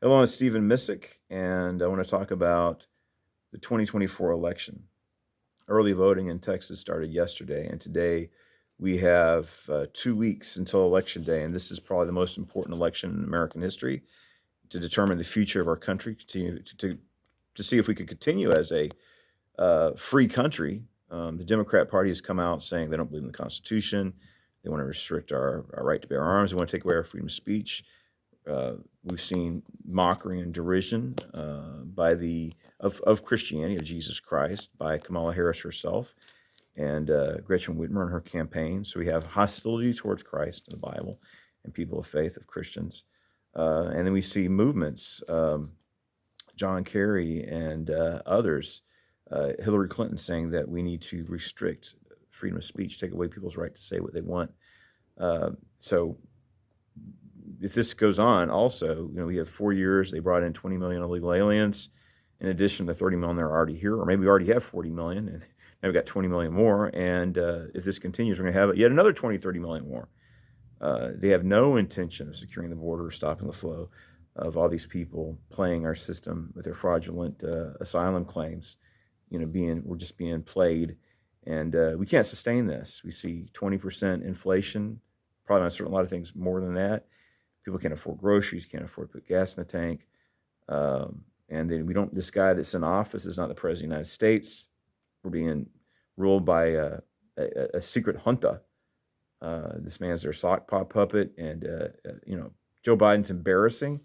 Hello, I'm Stephen Missick, and I want to talk about the 2024 election. Early voting in Texas started yesterday, and today we have 2 weeks until Election Day, and this is probably the most important election in American history to determine the future of our country, to see if we could continue as a free country. The Democrat Party has come out saying they don't believe in the Constitution. They want to restrict our right to bear arms. They want to take away our freedom of speech. We've seen mockery and derision of Christianity, of Jesus Christ, by Kamala Harris herself and Gretchen Whitmer in her campaign. So we have hostility towards Christ and the Bible and people of faith, of Christians. And then we see movements, John Kerry and others, Hillary Clinton saying that we need to restrict freedom of speech, take away people's right to say what they want. So if this goes on, also, we have 4 years. They brought in 20 million illegal aliens, in addition to 30 million that are already here, or maybe we already have 40 million, and now we've got 20 million more. And if this continues, we're going to have yet another 20, 30 million more. They have no intention of securing the border, stopping the flow of all these people playing our system with their fraudulent asylum claims. We're just being played, and we can't sustain this. We see 20% inflation, probably on a lot of things more than that. People can't afford groceries, can't afford to put gas in the tank. And then this guy that's in office is not the president of the United States. We're being ruled by a secret junta. This man's their sock puppet. And, Joe Biden's embarrassing.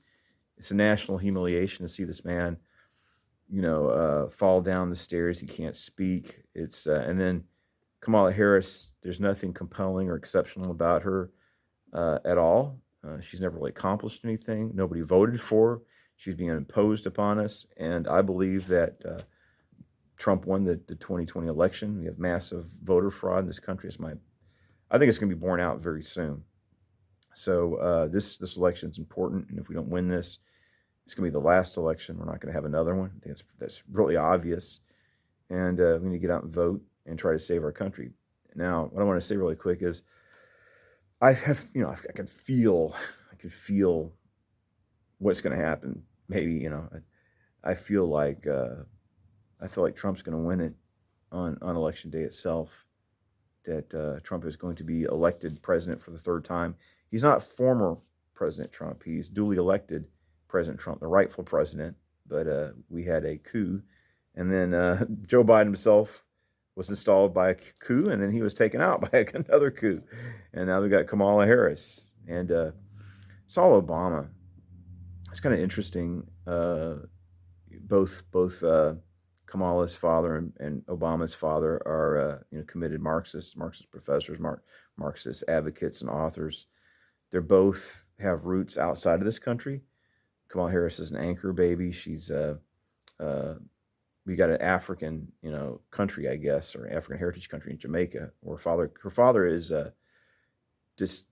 It's a national humiliation to see this man, fall down the stairs. He can't speak. And then Kamala Harris, there's nothing compelling or exceptional about her at all. She's never really accomplished anything. Nobody voted for her. She's being imposed upon us. And I believe that Trump won the 2020 election. We have massive voter fraud in this country. I think it's going to be borne out very soon. So this election is important. And if we don't win this, it's going to be the last election. We're not going to have another one. I think that's really obvious. And we need to get out and vote and try to save our country. Now, what I want to say really quick is, I can feel what's going to happen. Maybe, I feel like Trump's going to win it on election day itself. That Trump is going to be elected president for the third time. He's not former President Trump. He's duly elected President Trump, the rightful president. But we had a coup, and then Joe Biden himself was installed by a coup, and then he was taken out by another coup. And now we got Kamala Harris. And Saul Obama. It's kind of interesting. Both Kamala's father and Obama's father are committed Marxist professors, Marxist advocates and authors. They both have roots outside of this country. Kamala Harris is an anchor baby. She's we got an African, country, I guess, or African heritage country in Jamaica, where her father is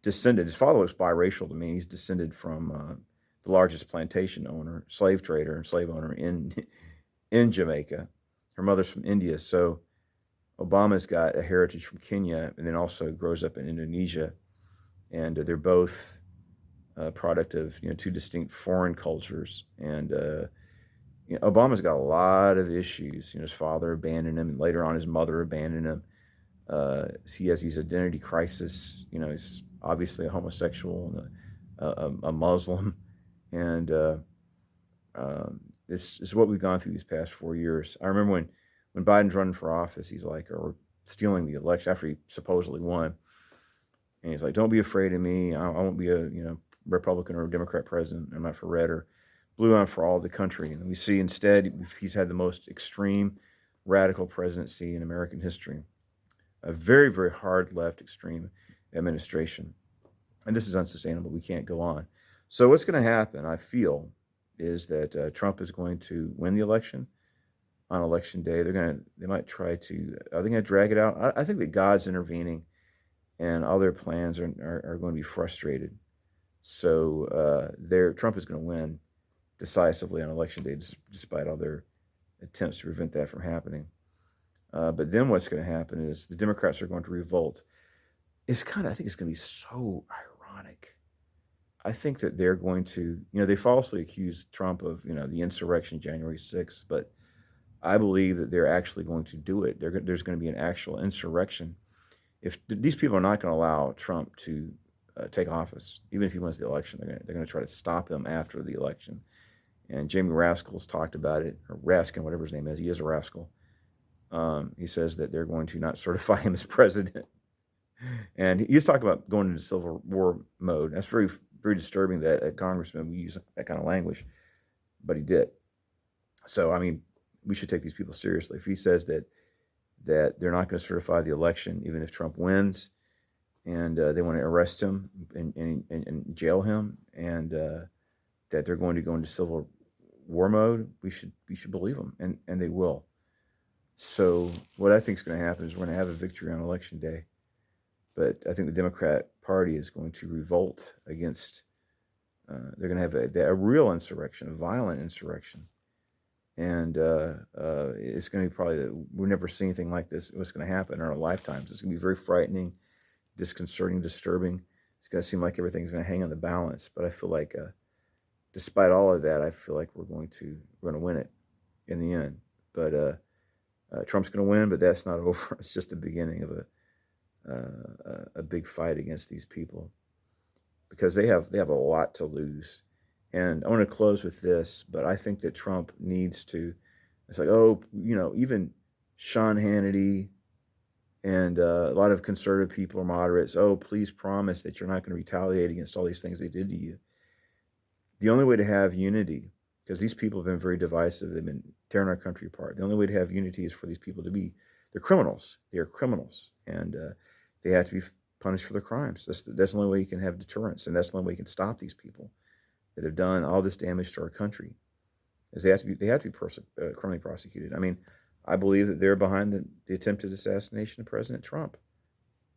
descended. His father looks biracial to me. He's descended from the largest plantation owner, slave trader, and slave owner in Jamaica. Her mother's from India, so Obama's got a heritage from Kenya, and then also grows up in Indonesia, and they're both a product of two distinct foreign cultures. And Obama's got a lot of issues. His father abandoned him, and later on his mother abandoned him. He has these identity crisis. He's obviously a homosexual and a Muslim, and this is what we've gone through these past 4 years. I remember when Biden's running for office, he's like, or stealing the election after he supposedly won, and he's like, "Don't be afraid of me. I won't be a Republican or a Democrat president. I'm not for red or blue. I'm for all the country." And we see instead he's had the most extreme, radical presidency in American history. A very, very hard left extreme administration. And this is unsustainable. We can't go on. So what's going to happen, I feel, is that Trump is going to win the election on election day. They might try to, are they going to drag it out? I think that God's intervening, and all their plans are going to be frustrated. So Trump is going to win decisively on election day, despite all their attempts to prevent that from happening. But then what's going to happen is the Democrats are going to revolt. I think it's going to be so ironic. I think that they're going to, they falsely accused Trump of, the insurrection January 6th, but I believe that they're actually going to do it. There's going to be an actual insurrection. If these people are not going to allow Trump to take office, even if he wins the election, they're going to try to stop him after the election. And Jamie Rascal's talked about it, or Raskin, whatever his name is. He is a rascal. He says that they're going to not certify him as president. And he's talking about going into civil war mode. That's very, very disturbing that a congressman would use that kind of language, but he did. So, I mean, we should take these people seriously. If he says that they're not going to certify the election, even if Trump wins, and they want to arrest him and jail him, and that they're going to go into civil war mode, we should believe them, and they will. So what I think is going to happen is we're going to have a victory on election day, but I think the Democrat Party is going to revolt against. They're going to have a real insurrection, a violent insurrection, and it's going to be probably we've never seen anything like this. What's going to happen in our lifetimes? It's going to be very frightening, disconcerting, disturbing. It's going to seem like everything's going to hang on the balance, but I feel like, despite all of that, I feel like we're going to win it in the end. But Trump's going to win, but that's not over. It's just the beginning of a big fight against these people, because they have a lot to lose. And I want to close with this, but I think that Trump needs to. It's like, even Sean Hannity and a lot of conservative people or moderates. Oh, please promise that you're not going to retaliate against all these things they did to you. The only way to have unity, because these people have been very divisive, they've been tearing our country apart. The only way to have unity is for these people to be, they're criminals. They are criminals, and they have to be punished for their crimes. That's the only way you can have deterrence, and that's the only way you can stop these people that have done all this damage to our country. Is they have to be criminally prosecuted. I mean, I believe that they're behind the attempted assassination of President Trump.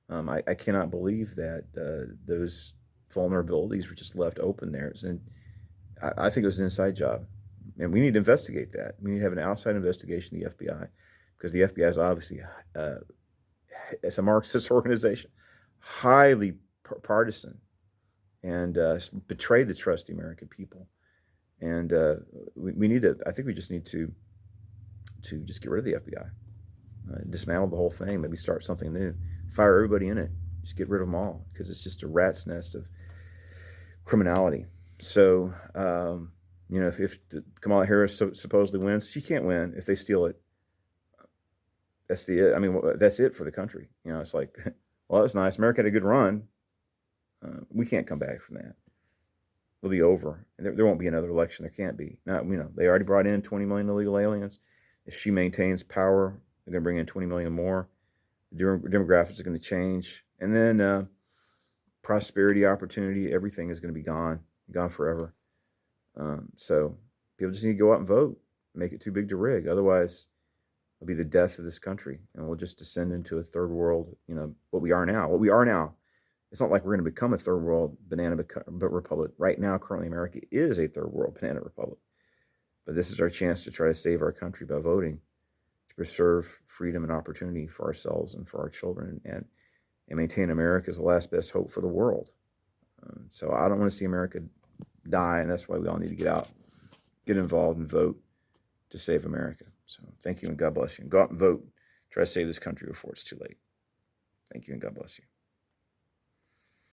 I cannot believe that those vulnerabilities were just left open there. I think it was an inside job, and we need to investigate that. We need to have an outside investigation of the FBI, because the FBI is obviously it's a Marxist organization, highly partisan, and betrayed the trust of the American people. And we need to. I think we just need to just get rid of the FBI, dismantle the whole thing, maybe start something new, fire everybody in it, just get rid of them all, because it's just a rat's nest of criminality. So, if Kamala Harris supposedly wins, she can't win if they steal it. That's that's it for the country. It's like, well, that's nice. America had a good run. We can't come back from that. It'll be over. There won't be another election. There can't be. Now, they already brought in 20 million illegal aliens. If she maintains power, they're going to bring in 20 million more. The demographics are going to change. And then prosperity, opportunity, everything is going to be gone forever. So people just need to go out and vote, make it too big to rig. Otherwise, it'll be the death of this country, and we'll just descend into a third world, what we are now. It's not like we're going to become a third world banana republic. Right now, currently, America is a third world banana republic. But this is our chance to try to save our country by voting, to preserve freedom and opportunity for ourselves and for our children, and maintain America as the last best hope for the world. So I don't want to see America die, and that's why we all need to get out, get involved, and vote to save America. So thank you, and God bless you. And go out and vote. Try to save this country before it's too late. Thank you, and God bless you.